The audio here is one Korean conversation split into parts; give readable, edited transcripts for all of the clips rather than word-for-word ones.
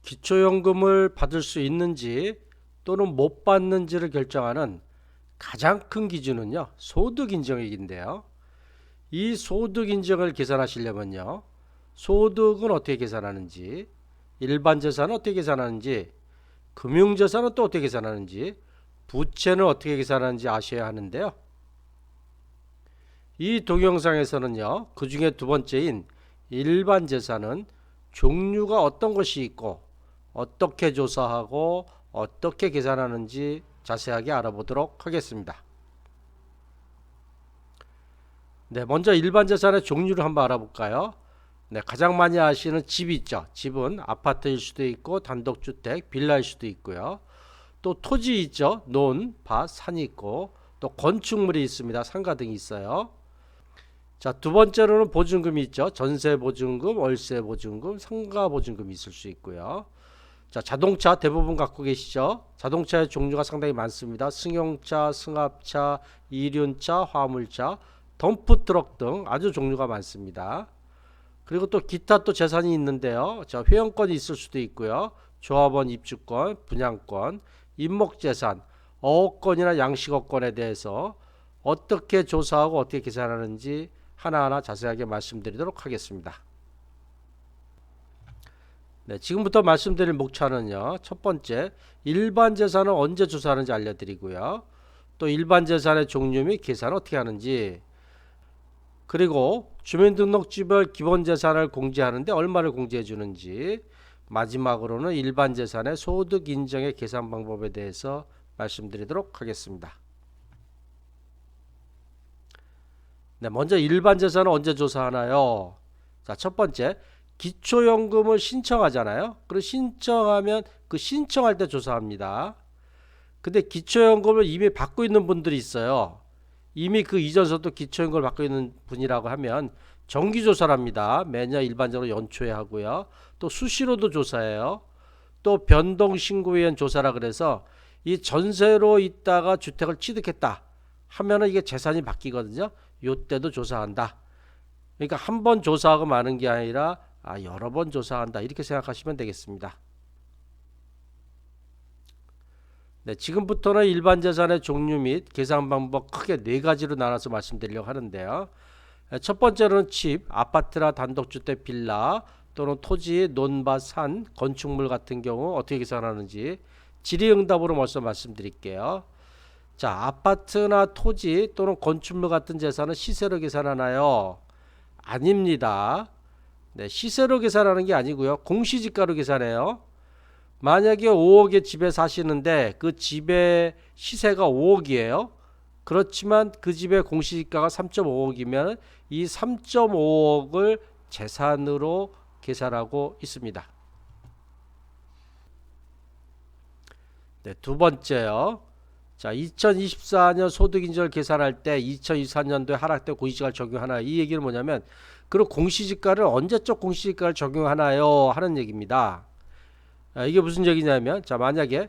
기초연금을 받을 수 있는지 또는 못 받는지를 결정하는 가장 큰 기준은요, 소득인정액인데요. 이 소득인정을 계산하시려면요, 소득은 어떻게 계산하는지, 일반 재산은 어떻게 계산하는지, 금융재산은 또 어떻게 계산하는지, 부채는 어떻게 계산하는지 아셔야 하는데요. 이 동영상에서는요, 그 중에 두 번째인 일반 재산은 종류가 어떤 것이 있고 어떻게 조사하고 어떻게 계산하는지 자세하게 알아보도록 하겠습니다. 네, 먼저 일반 재산의 종류를 한번 알아볼까요? 네, 가장 많이 아시는 집이 있죠. 집은 아파트일 수도 있고 단독주택, 빌라일 수도 있고요. 또 토지 있죠. 논, 밭, 산이 있고 또 건축물이 있습니다. 상가 등이 있어요. 자, 두 번째로는 보증금이 있죠. 전세 보증금, 월세 보증금, 상가 보증금이 있을 수 있고요. 자, 자동차 대부분 갖고 계시죠? 자동차의 종류가 상당히 많습니다. 승용차, 승합차, 이륜차, 화물차, 덤프트럭 등 아주 종류가 많습니다. 그리고 또 기타 또 재산이 있는데요. 자, 회원권이 있을 수도 있고요. 조합원 입주권, 분양권, 임목재산, 어업권이나 양식업권에 대해서 어떻게 조사하고 어떻게 계산하는지 하나하나 자세하게 말씀드리도록 하겠습니다. 네, 지금부터 말씀드릴 목차는요. 첫 번째, 일반 재산은 언제 조사하는지 알려드리고요. 또 일반 재산의 종류 및 계산을 어떻게 하는지, 그리고 주민등록지별 기본재산을 공제하는데 얼마를 공제해 주는지, 마지막으로는 일반 재산의 소득 인정의 계산 방법에 대해서 말씀드리도록 하겠습니다. 네, 먼저 일반 재산은 언제 조사하나요? 자, 첫 번째, 기초연금을 신청하잖아요. 그리고 신청하면 그 신청할 때 조사합니다. 근데 기초연금을 이미 받고 있는 분들이 있어요. 이미 그 이전서도 기초연금을 받고 있는 분이라고 하면 정기조사를 합니다. 매년 일반적으로 연초에 하고요. 또 수시로도 조사해요. 또 변동신고위원 조사라 그래서 이 전세로 있다가 주택을 취득했다 하면은 이게 재산이 바뀌거든요. 요때도 조사한다. 그러니까 한 번 조사하고 마는 게 아니라 여러 번 조사한다. 이렇게 생각하시면 되겠습니다. 네, 지금부터는 일반 재산의 종류 및 계산 방법 크게 네 가지로 나눠서 말씀드리려고 하는데요. 첫 번째로는 집, 아파트나 단독주택, 빌라 또는 토지, 논밭, 산, 건축물 같은 경우 어떻게 계산하는지 질의응답으로 먼저 말씀드릴게요. 자, 아파트나 토지 또는 건축물 같은 재산은 시세로 계산하나요? 아닙니다. 네, 시세로 계산하는 게 아니고요. 공시지가로 계산해요. 만약에 5억의 집에 사시는데 그 집의 시세가 5억이에요. 그렇지만 그 집의 공시지가가 3.5억이면 이 3.5억을 재산으로 계산하고 있습니다. 네, 두 번째요. 자, 2024년 소득인정을 계산할 때 2024년도에 하락대 공시지가를 적용하나, 이 얘기는 뭐냐면 그럼 공시지가를 언제적 공시지가를 적용하나요 하는 얘기입니다. 이게 무슨 얘기냐면, 자, 만약에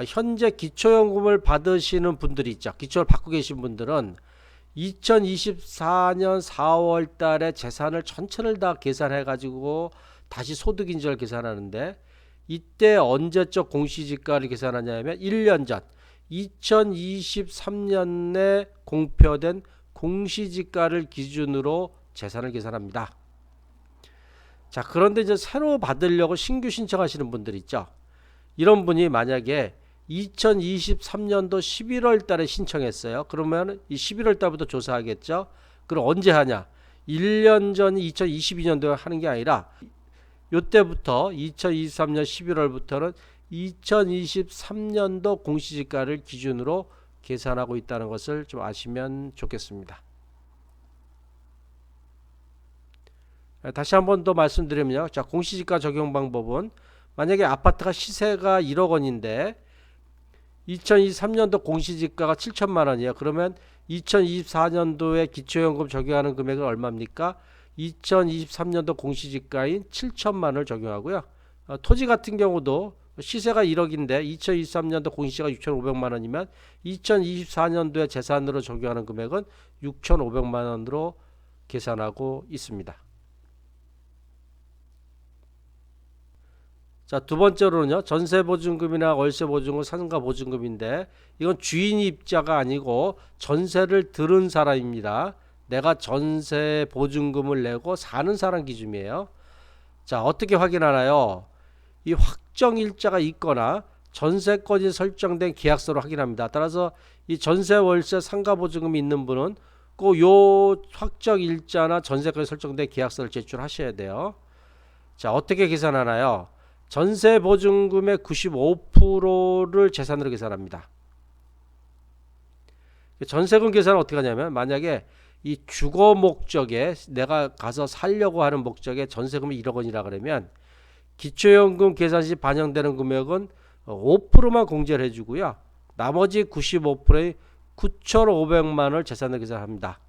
현재 기초연금을 받으시는 분들이 있죠. 기초를 받고 계신 분들은 2024년 4월 달에 재산을 전체를 다 계산해 가지고 다시 소득인정을 계산하는데, 이때 언제적 공시지가를 계산하냐면 1년 전 2023년에 공표된 공시지가를 기준으로 재산을 계산합니다. 자, 그런데 이제 새로 받으려고 신규 신청하시는 분들 있죠. 이런 분이 만약에 2023년도 11월 달에 신청했어요. 그러면 이 11월 달부터 조사하겠죠. 그럼 언제 하냐? 1년 전 2022년도에 하는 게 아니라 요때부터 2023년 11월부터는 2023년도 공시지가를 기준으로 계산하고 있다는 것을 좀 아시면 좋겠습니다. 다시 한 번 더 말씀드리면요. 자, 공시지가 적용 방법은 만약에 아파트가 시세가 1억 원인데 2023년도 공시지가가 7천만 원이에요. 그러면 2024년도에 기초연금 적용하는 금액은 얼마입니까? 2023년도 공시지가인 7천만 원을 적용하고요. 토지 같은 경우도 시세가 1억인데 2023년도 공시지가 6,500만 원이면 2024년도에 재산으로 적용하는 금액은 6,500만 원으로 계산하고 있습니다. 자, 두 번째로는요. 전세 보증금이나 월세 보증금, 상가 보증금인데 이건 주인 입자가 아니고 전세를 들은 사람입니다. 내가 전세 보증금을 내고 사는 사람 기준이에요. 자, 어떻게 확인하나요? 이 확정 일자가 있거나 전세권이 설정된 계약서로 확인합니다. 따라서 이 전세, 월세, 상가 보증금이 있는 분은 꼭 요 확정 일자나 전세권이 설정된 계약서를 제출하셔야 돼요. 자, 어떻게 계산하나요? 전세 보증금의 95%를 재산으로 계산합니다. 전세금 계산은 어떻게 하냐면 만약에 이 주거 목적에 내가 가서 살려고 하는 목적에 전세금이 1억 원이라 그러면 기초연금 계산 시 반영되는 금액은 5%만 공제를 해주고요. 나머지 95%의 9,500만 원을 재산으로 계산합니다.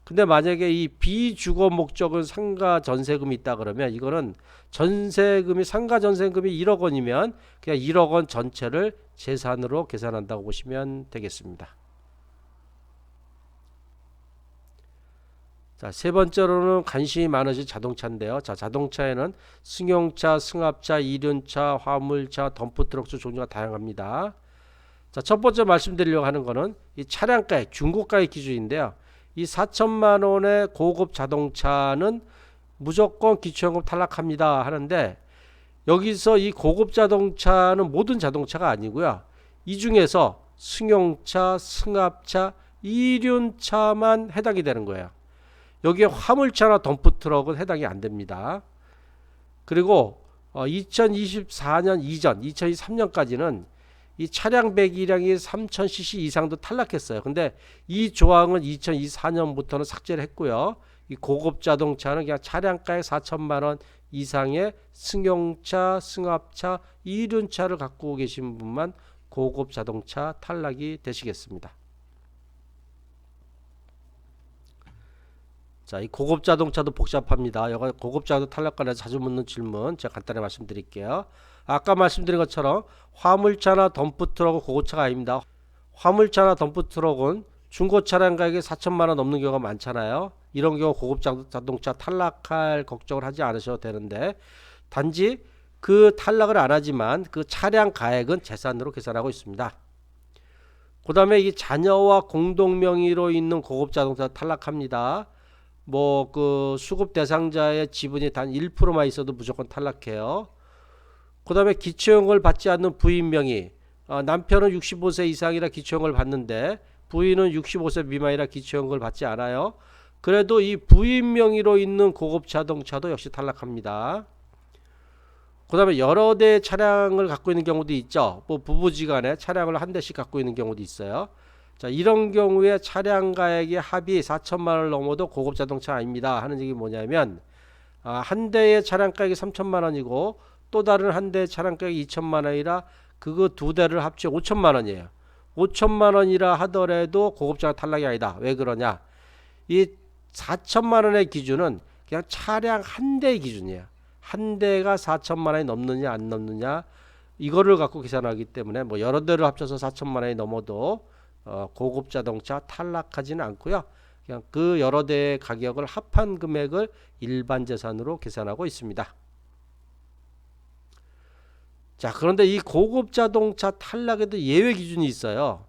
근데 만약에 이 비주거 목적은 상가 전세금이 있다 그러면 이거는 전세금이 상가 전세금이 1억 원이면 그냥 1억 원 전체를 재산으로 계산한다고 보시면 되겠습니다. 자, 세 번째로는 관심이 많으신 자동차인데요. 자, 자동차에는 승용차, 승합차, 이륜차, 화물차, 덤프트럭 종류가 다양합니다. 자, 첫 번째 말씀드리려고 하는 거는 이 차량가액, 중고가의 기준인데요. 이 4천만 원의 고급 자동차는 무조건 기초연금 탈락합니다 하는데 여기서 이 고급 자동차는 모든 자동차가 아니고요. 이 중에서 승용차, 승합차, 이륜차만 해당이 되는 거예요. 여기에 화물차나 덤프트럭은 해당이 안 됩니다. 그리고 2024년 이전 2023년까지는 이 차량 배기량이 3000cc 이상도 탈락했어요. 근데 이 조항은 2024년부터는 삭제를 했고요. 이 고급 자동차는 그냥 차량가액 4천만 원 이상의 승용차, 승합차, 이륜차를 갖고 계신 분만 고급 자동차 탈락이 되시겠습니다. 자, 이 고급 자동차도 복잡합니다. 여기 고급 자동차 탈락관에서 자주 묻는 질문 제가 간단히 말씀드릴게요. 아까 말씀드린 것처럼 화물차나 덤프트럭은 고급차가 아닙니다. 화물차나 덤프트럭은 중고 차량 가격이 4천만 원 넘는 경우가 많잖아요. 이런 경우 고급 자동차 탈락할 걱정을 하지 않으셔도 되는데 단지 그 탈락을 안 하지만 그 차량 가액은 재산으로 계산하고 있습니다. 그 다음에 이 자녀와 공동 명의로 있는 고급 자동차 탈락합니다. 뭐 그 수급 대상자의 지분이 단 1%만 있어도 무조건 탈락해요. 그 다음에 기초연금을 받지 않는 부인 명의, 남편은 65세 이상이라 기초연금을 받는데 부인은 65세 미만이라 기초연금을 받지 않아요. 그래도 이 부인 명의로 있는 고급 자동차도 역시 탈락합니다. 그 다음에 여러 대의 차량을 갖고 있는 경우도 있죠. 뭐 부부지간에 차량을 한 대씩 갖고 있는 경우도 있어요. 자, 이런 경우에 차량 가액의 합이 4천만 원을 넘어도 고급 자동차 아닙니다 하는 얘기 뭐냐면 한 대의 차량 가액이 3천만 원이고 또 다른 한 대의 차량 가액이 2천만 원이라 그거 두 대를 합쳐 5천만 원이에요. 5천만 원이라 하더라도 고급차가 탈락이 아니다. 왜 그러냐? 이 4천만 원의 기준은 그냥 차량 한 대의 기준이에요. 한 대가 4천만 원이 넘느냐 안 넘느냐 이거를 갖고 계산하기 때문에 뭐 여러 대를 합쳐서 4천만 원이 넘어도 고급 자동차 탈락하지는 않고요. 그냥 그 여러 대의 가격을 합한 금액을 일반 재산으로 계산하고 있습니다. 자, 그런데 이 고급 자동차 탈락에도 예외 기준이 있어요.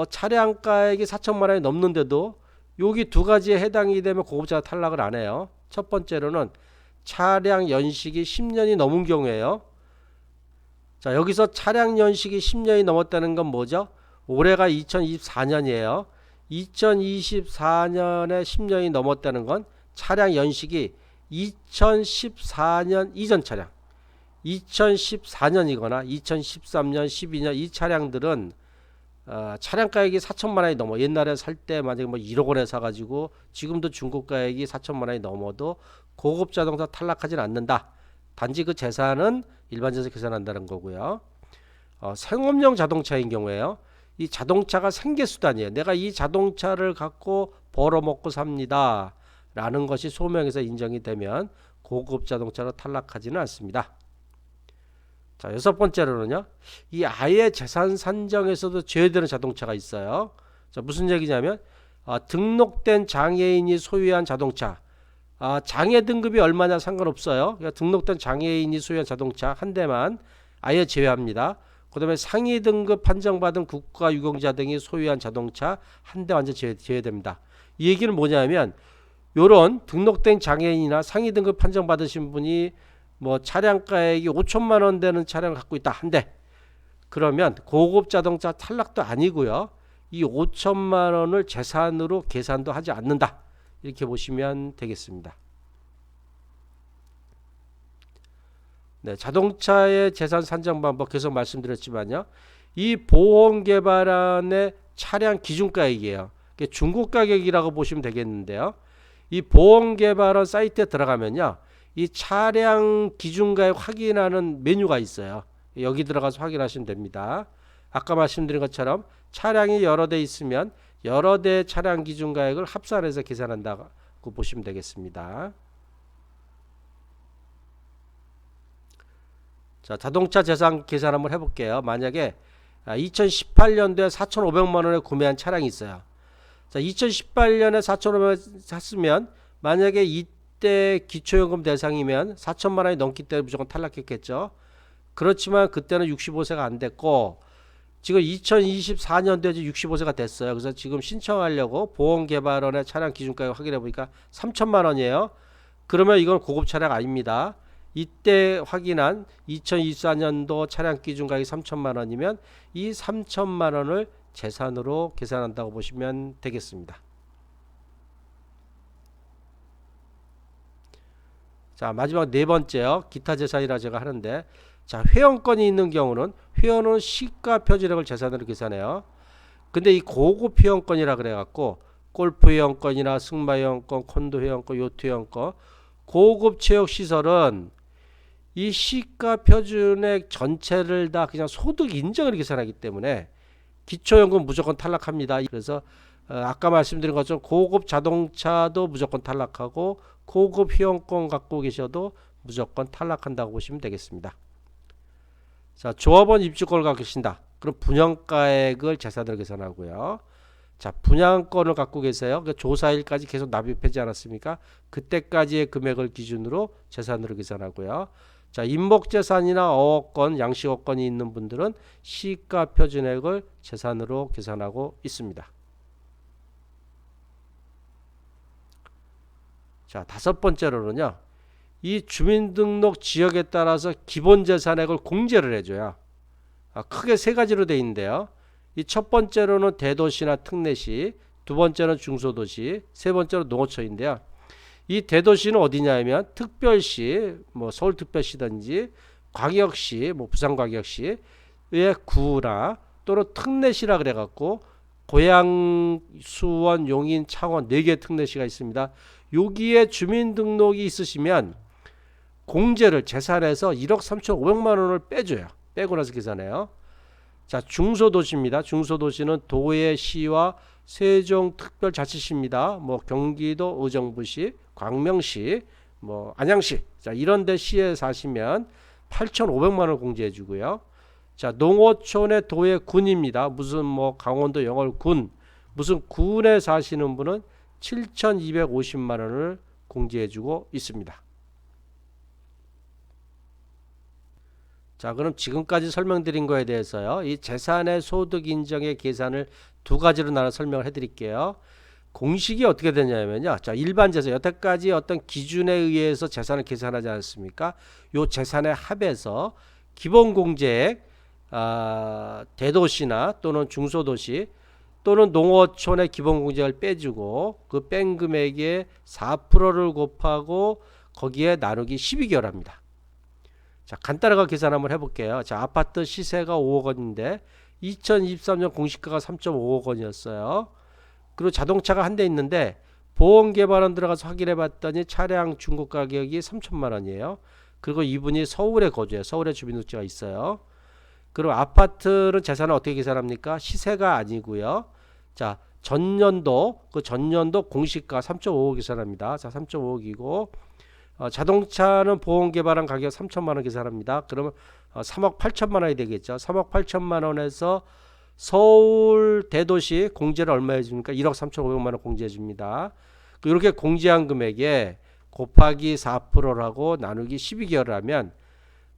차량가액이 4천만 원이 넘는데도 여기 두 가지에 해당이 되면 고급자 탈락을 안 해요. 첫 번째로는 차량 연식이 10년이 넘은 경우에요. 자, 여기서 차량 연식이 10년이 넘었다는 건 뭐죠? 올해가 2024년이에요. 2024년에 10년이 넘었다는 건 차량 연식이 2014년 이전 차량 2014년이거나 2013년 12년 이 차량들은 차량가액이 4천만 원이 넘어. 옛날에 살 때 만약에 뭐 1억 원에 사가지고 지금도 중고가액이 4천만 원이 넘어도 고급 자동차 탈락하지는 않는다. 단지 그 재산은 일반 재산 계산한다는 거고요. 생업용 자동차인 경우에요. 이 자동차가 생계수단이에요. 내가 이 자동차를 갖고 벌어먹고 삽니다 라는 것이 소명에서 인정이 되면 고급 자동차로 탈락하지는 않습니다. 자, 여섯 번째로는요. 이 아예 재산 산정에서도 제외되는 자동차가 있어요. 자, 무슨 얘기냐면 등록된 장애인이 소유한 자동차 장애 등급이 얼마냐 상관없어요. 그러니까 등록된 장애인이 소유한 자동차 한 대만 아예 제외합니다. 그 다음에 상위 등급 판정받은 국가유공자 등이 소유한 자동차 한 대 완전 제외됩니다. 이 얘기는 뭐냐면 요런 등록된 장애인이나 상위 등급 판정받으신 분이 뭐 차량가액이 5천만 원 되는 차량을 갖고 있다 한 대. 그러면 고급 자동차 탈락도 아니고요. 이 5천만 원을 재산으로 계산도 하지 않는다. 이렇게 보시면 되겠습니다. 네, 자동차의 재산 산정 방법 계속 말씀드렸지만요. 이 보험개발안의 차량 기준가액이에요. 중고 가격이라고 보시면 되겠는데요. 이 보험개발안 사이트에 들어가면요. 이 차량 기준가액 확인하는 메뉴가 있어요. 여기 들어가서 확인하시면 됩니다. 아까 말씀드린 것처럼 차량이 여러 대 있으면 여러 대 차량 기준가액을 합산해서 계산한다고 보시면 되겠습니다. 자, 자동차 재산 계산 한번 해볼게요. 만약에 2018년도에 4,500만 원에 구매한 차량이 있어요. 자, 2018년에 4,500만 샀으면 만약에 이때 기초연금 대상이면 4천만 원이 넘기 때문에 무조건 탈락했겠죠. 그렇지만 그때는 65세가 안 됐고 지금 2024년도에 65세가 됐어요. 그래서 지금 신청하려고 보험개발원의 차량 기준가격 확인해 보니까 3천만 원이에요. 그러면 이건 고급 차량 아닙니다. 이때 확인한 2024년도 차량 기준가격이 3천만 원이면 이 3천만 원을 재산으로 계산한다고 보시면 되겠습니다. 자, 마지막 네 번째요. 기타 재산이라 제가 하는데, 자, 회원권이 있는 경우는 회원은 시가 표준액을 재산으로 계산해요. 근데 이 고급 회원권이라 그래갖고 골프 회원권이나 승마 회원권, 콘도 회원권, 요트 회원권, 고급 체육 시설은 이 시가 표준액 전체를 다 그냥 소득 인정을 계산하기 때문에 기초연금 무조건 탈락합니다. 그래서 아까 말씀드린 것처럼 고급 자동차도 무조건 탈락하고 고급 회원권 갖고 계셔도 무조건 탈락한다고 보시면 되겠습니다. 자, 조합원 입주권을 갖고 계신다. 그럼 분양가액을 재산으로 계산하고요. 자, 분양권을 갖고 계세요. 그러니까 조사일까지 계속 납입하지 않았습니까? 그때까지의 금액을 기준으로 재산으로 계산하고요. 자, 임목재산이나 어업권, 양식업권이 있는 분들은 시가 표준액을 재산으로 계산하고 있습니다. 자, 다섯 번째로는요. 이 주민등록 지역에 따라서 기본재산액을 공제를 해줘요. 크게 세 가지로 되어 있는데요. 이 첫 번째로는 대도시나 특례시, 두 번째는 중소도시, 세 번째로 농어촌인데요. 이 대도시는 어디냐면 특별시, 뭐 서울특별시든지 광역시, 뭐 부산광역시의 구나 또는 특례시라 그래갖고 고양, 수원, 용인, 창원 4개 특례시가 있습니다. 여기에 주민등록이 있으시면 공제를 재산에서 1억 3,500만 원을 빼줘요. 빼고 나서 계산해요. 자, 중소도시입니다. 중소도시는 도의 시와 세종특별자치시입니다. 뭐 경기도 의정부시, 광명시, 뭐 안양시, 자 이런 데 시에 사시면 8,500만 원 공제해 주고요. 자, 농어촌의 도의 군입니다. 무슨 뭐 강원도 영월군, 무슨 군에 사시는 분은 7,250만 원을 공제해 주고 있습니다. 자, 그럼 지금까지 설명드린 거에 대해서요. 이 재산의 소득 인정의 계산을 두 가지로 나눠 설명을 해 드릴게요. 공식이 어떻게 되냐면요. 자, 일반 재산, 여태까지 어떤 기준에 의해서 재산을 계산하지 않습니까? 요 재산의 합에서 기본 공제액, 대도시나 또는 중소도시 또는 농어촌의 기본 공제액을 빼주고 그 뺀 금액의 4%를 곱하고 거기에 나누기 12개월 합니다. 자, 간단하게 계산 한번 해볼게요. 자, 아파트 시세가 5억 원인데 2023년 공시가가 3.5억 원이었어요. 그리고 자동차가 한 대 있는데 보험개발원 들어가서 확인해 봤더니 차량 중고 가격이 3천만 원이에요. 그리고 이분이 서울에 거주해요. 서울에 주민등록증가 있어요. 그리고 아파트는 재산을 어떻게 계산합니까? 시세가 아니고요. 자, 전년도 공시가 3.5억 계산합니다. 자, 3.5억이고 자동차는 보험개발한 가격 3천만 원 계산합니다. 그러면 3억 8천만 원이 되겠죠. 3억 8천만 원에서 서울 대도시 공제를 얼마 해줍니까? 1억 3,500만 원 공제해 줍니다. 이렇게 공제한 금액에 곱하기 4%라고 나누기 12개월을 하면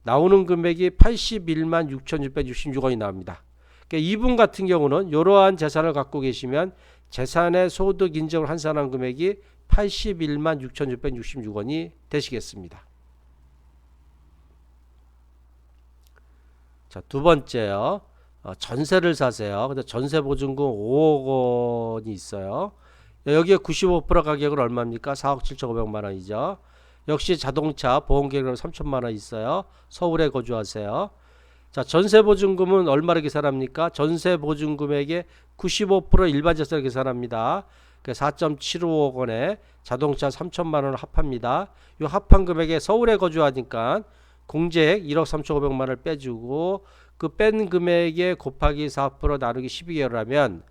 나오는 금액이 81만 6,666원이 나옵니다. 그러니까 이분 같은 경우는 이러한 재산을 갖고 계시면 재산의 소득 인정을 환산한 금액이 81만 6,666원이 되시겠습니다. 자, 두 번째요. 전세를 사세요. 근데 전세 보증금 5억 원이 있어요. 여기에 95% 가격은 얼마입니까? 4억 7,500만 원이죠. 역시 자동차 보험계획으로 3천만 원 있어요. 서울에 거주하세요. 자, 전세 보증금은 얼마로 계산합니까? 전세 보증금액의 95% 일반 재산을 계산합니다. 4.75억 원에 자동차 3천만 원을 합합니다. 이 합한 금액에 서울에 거주하니까 공제액 1억 3,500만 원을 빼주고 그 뺀 금액에 곱하기 4% 나누기 12개월 하면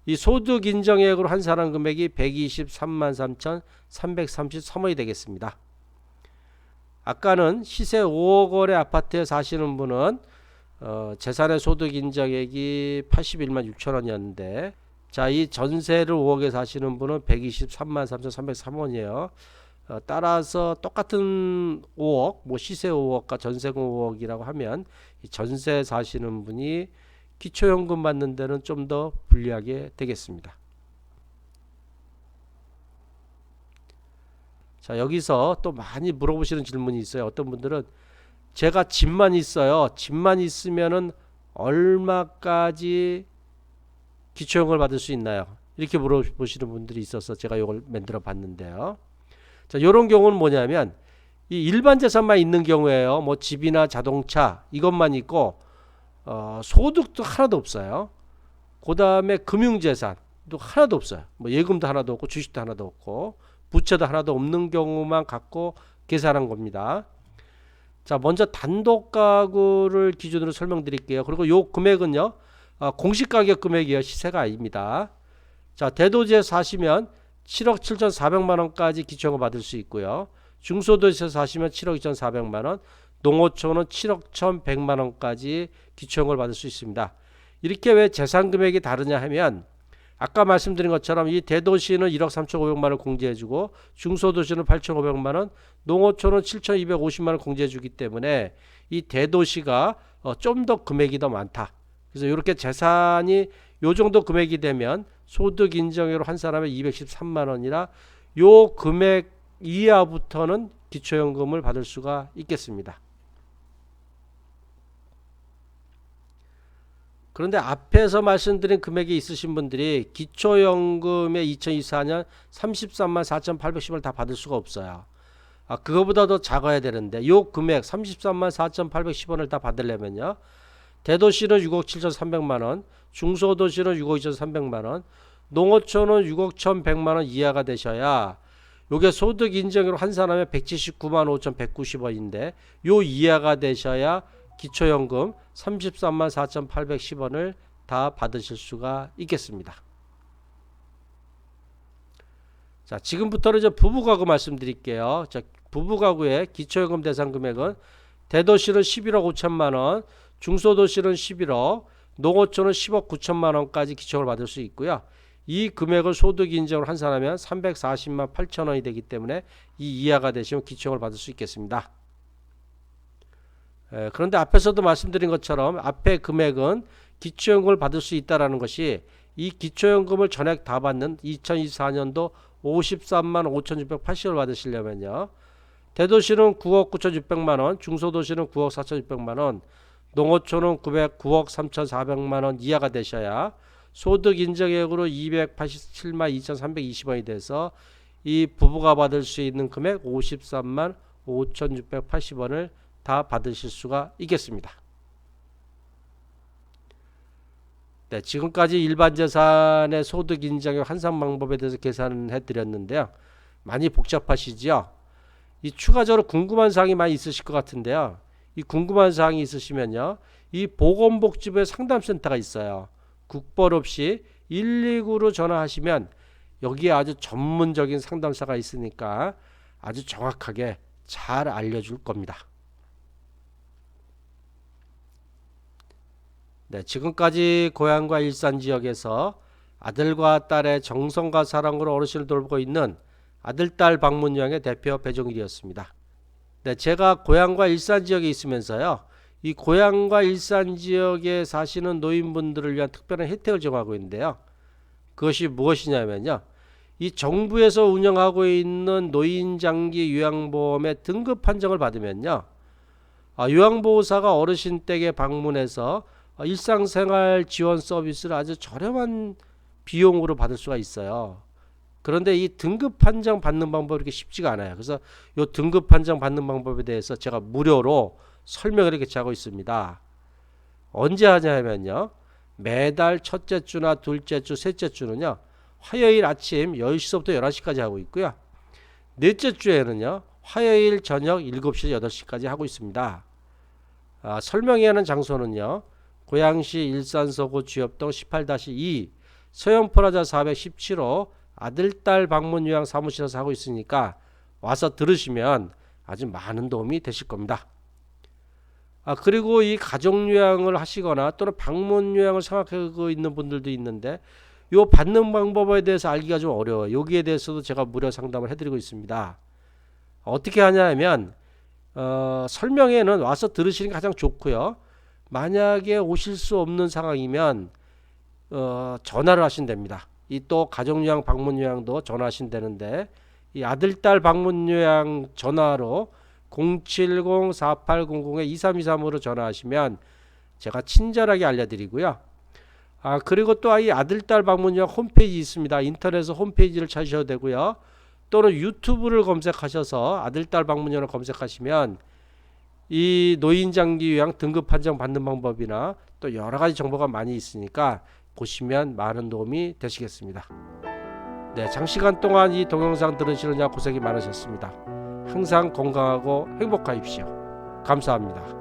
이 소득 인정액으로 환산한 금액이 123만 3,333원이 되겠습니다. 아까는 시세 5억 원의 아파트에 사시는 분은 재산의 소득 인정액이 81만 6천 원이었는데 자, 이 전세를 5억에 사시는 분은 123만 3,303원이에요. 따라서 똑같은 5억, 뭐 시세 5억과 전세금 5억이라고 하면 이 전세 사시는 분이 기초연금 받는 데는 좀 더 불리하게 되겠습니다. 자, 여기서 또 많이 물어보시는 질문이 있어요. 어떤 분들은 제가 집만 있어요. 집만 있으면은 얼마까지 기초연금을 받을 수 있나요? 이렇게 물어보시는 분들이 있어서 제가 이걸 만들어 봤는데요. 자, 이런 경우는 뭐냐면 이 일반 재산만 있는 경우에요. 뭐 집이나 자동차 이것만 있고 소득도 하나도 없어요. 그 다음에 금융재산도 하나도 없어요. 뭐 예금도 하나도 없고 주식도 하나도 없고 부채도 하나도 없는 경우만 갖고 계산한 겁니다. 자, 먼저 단독 가구를 기준으로 설명드릴게요. 그리고 요 금액은요, 공시가격 금액이에요. 시세가 아닙니다. 자, 대도시에 사시면 7억 7,400만 원까지 기초연금 받을 수 있고요. 중소도시에서 사시면 7억 2,400만 원, 농어촌은 7억 1,100만 원까지 기초연금을 받을 수 있습니다. 이렇게 왜 재산 금액이 다르냐 하면 아까 말씀드린 것처럼 이 대도시는 1억 3,500만 원 공제해주고 중소도시는 8,500만 원, 농어촌은 7,250만 원 공제해주기 때문에 이 대도시가 좀 더 금액이 더 많다. 그래서 이렇게 재산이 요 정도 금액이 되면 소득 인정액으로 환산하면 213만 원이라 요 금액 이하부터는 기초연금을 받을 수가 있겠습니다. 그런데 앞에서 말씀드린 금액이 있으신 분들이 기초연금의 2024년 33만 4,810원을 다 받을 수가 없어요. 그거보다 더 작아야 되는데 요 금액 33만 4,810원을 다 받으려면요. 대도시는 6억 7,300만원, 중소도시는 6억 2,300만원, 농어촌은 6억 1,100만원 이하가 되셔야 요게 소득 인정으로 환산하면 179만 5,190원인데 요 이하가 되셔야 기초연금 33만 4,810원을 다 받으실 수가 있겠습니다. 자, 지금부터는 이제 부부가구 말씀드릴게요. 자, 부부가구의 기초연금 대상 금액은 대도시는 11억 5천만 원, 중소도시는 11억, 농어촌은 10억 9천만 원까지 기초연금을 받을 수 있고요. 이 금액을 소득 인정을 환산하면 340만 8천 원이 되기 때문에 이 이하가 되시면 기초연금을 받을 수 있겠습니다. 그런데 앞에서도 말씀드린 것처럼 앞에 금액은 기초연금을 받을 수 있다는 것이 이 기초연금을 전액 다 받는 2024년도 53만 5,680원을 받으시려면요. 대도시는 9억 9,600만원, 중소도시는 9억 4,600만원, 농어촌은 9억 3,400만원 이하가 되셔야 소득 인정액으로 287만 2,320원이 돼서 이 부부가 받을 수 있는 금액 53만 5,680원을 다 받으실 수가 있겠습니다. 네, 지금까지 일반 재산의 소득 인정의 환산 방법에 대해서 계산해 드렸는데요. 많이 복잡하시죠? 이 추가적으로 궁금한 사항이 많이 있으실 것 같은데요. 이 궁금한 사항이 있으시면요. 이 보건복지부의 상담센터가 있어요. 국벌 없이 119로 전화하시면 여기에 아주 전문적인 상담사가 있으니까 아주 정확하게 잘 알려줄 겁니다. 네, 지금까지 고향과 일산 지역에서 아들과 딸의 정성과 사랑으로 어르신을 돌보고 있는 아들, 딸 방문 요양의 대표 배종일이었습니다. 네, 제가 고향과 일산 지역에 있으면서요. 이 고향과 일산 지역에 사시는 노인분들을 위한 특별한 혜택을 제공하고 있는데요. 그것이 무엇이냐면요. 이 정부에서 운영하고 있는 노인장기 요양보험의 등급 판정을 받으면요. 요양보호사가 어르신 댁에 방문해서 일상생활 지원 서비스를 아주 저렴한 비용으로 받을 수가 있어요. 그런데 이 등급 판정 받는 방법이 이렇게 쉽지가 않아요. 그래서 이 등급 판정 받는 방법에 대해서 제가 무료로 설명을 이렇게 하고 있습니다. 언제 하냐면요. 매달 첫째 주나 둘째 주, 셋째 주는요. 화요일 아침 10시부터 11시까지 하고 있고요. 넷째 주에는요. 화요일 저녁 7시에서 8시까지 하고 있습니다. 설명해야 하는 장소는요. 고양시 일산서구 주엽동 18-2 서현프라자 417호 아들, 딸 방문 요양 사무실에서 하고 있으니까 와서 들으시면 아주 많은 도움이 되실 겁니다. 그리고 이 가족 요양을 하시거나 또는 방문 요양을 생각하고 있는 분들도 있는데 요 받는 방법에 대해서 알기가 좀 어려워요. 여기에 대해서도 제가 무료 상담을 해드리고 있습니다. 어떻게 하냐면 설명회는 와서 들으시는 게 가장 좋고요. 만약에 오실 수 없는 상황이면 전화를 하시면 됩니다. 이 또 가족요양 방문요양도 전화하시면 되는데 이 아들, 딸 방문요양 전화로 070-4800-2323으로 전화하시면 제가 친절하게 알려드리고요. 그리고 또 이 아들, 딸 방문요양 홈페이지 있습니다. 인터넷에서 홈페이지를 찾으셔도 되고요. 또는 유튜브를 검색하셔서 아들, 딸 방문요양을 검색하시면 이 노인장기 요양 등급 판정 받는 방법이나 또 여러 가지 정보가 많이 있으니까 보시면 많은 도움이 되시겠습니다. 네, 장시간 동안 이 동영상 들으시느냐 고생이 많으셨습니다. 항상 건강하고 행복하십시오. 감사합니다.